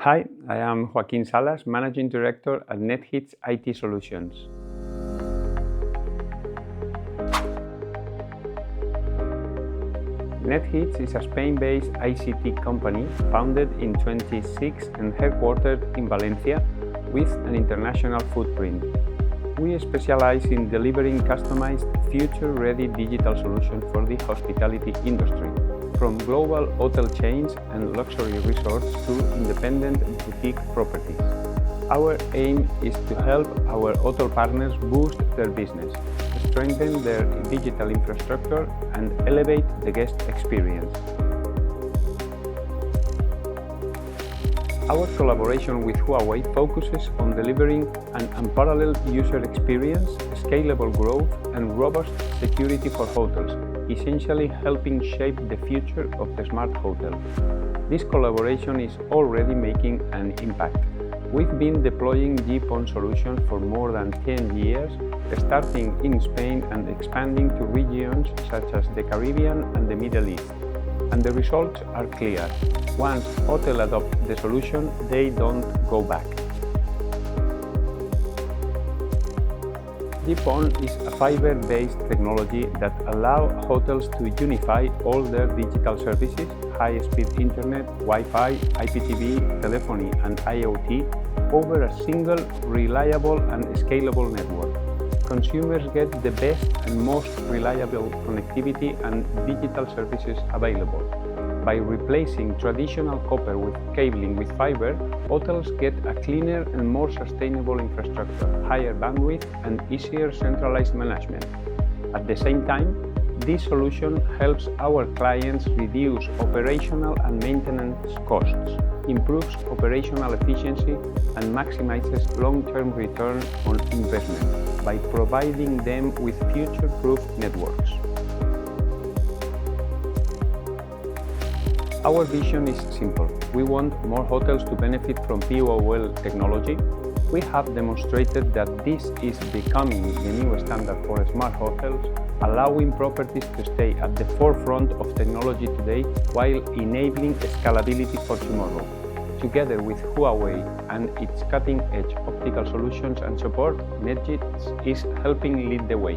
Hi, I am Joaquín Salas, Managing Director at Nethits IT Solutions. Nethits is a Spain-based ICT company founded in 2006 and headquartered in Valencia with an international footprint. We specialize in delivering customized, future-ready digital solutions for the hospitality industry, from global hotel chains and luxury resorts to independent boutique properties. Our aim is to help our hotel partners boost their business, strengthen their digital infrastructure, and elevate the guest experience. Our collaboration with Huawei focuses on delivering an unparalleled user experience, scalable growth, and robust security for hotels, essentially helping shape the future of the smart hotel. This collaboration is already making an impact. We've been deploying GPON solutions for more than 10 years, starting in Spain and expanding to regions such as the Caribbean and the Middle East. And the results are clear. Once hotels adopt the solution, they don't go back. GPON is a fiber-based technology that allows hotels to unify all their digital services, high-speed internet, Wi-Fi, IPTV, telephony, and IoT over a single, reliable, and scalable network. Consumers get the best and most reliable connectivity and digital services available. By replacing traditional copper with cabling with fiber, hotels get a cleaner and more sustainable infrastructure, higher bandwidth, and easier centralized management. At the same time, this solution helps our clients reduce operational and maintenance costs, improves operational efficiency, and maximizes long-term return on investment by providing them with future-proof networks. Our vision is simple. We want more hotels to benefit from POL technology. We have demonstrated that this is becoming the new standard for smart hotels, allowing properties to stay at the forefront of technology today while enabling scalability for tomorrow. Together with Huawei and its cutting-edge optical solutions and support, Nethits is helping lead the way.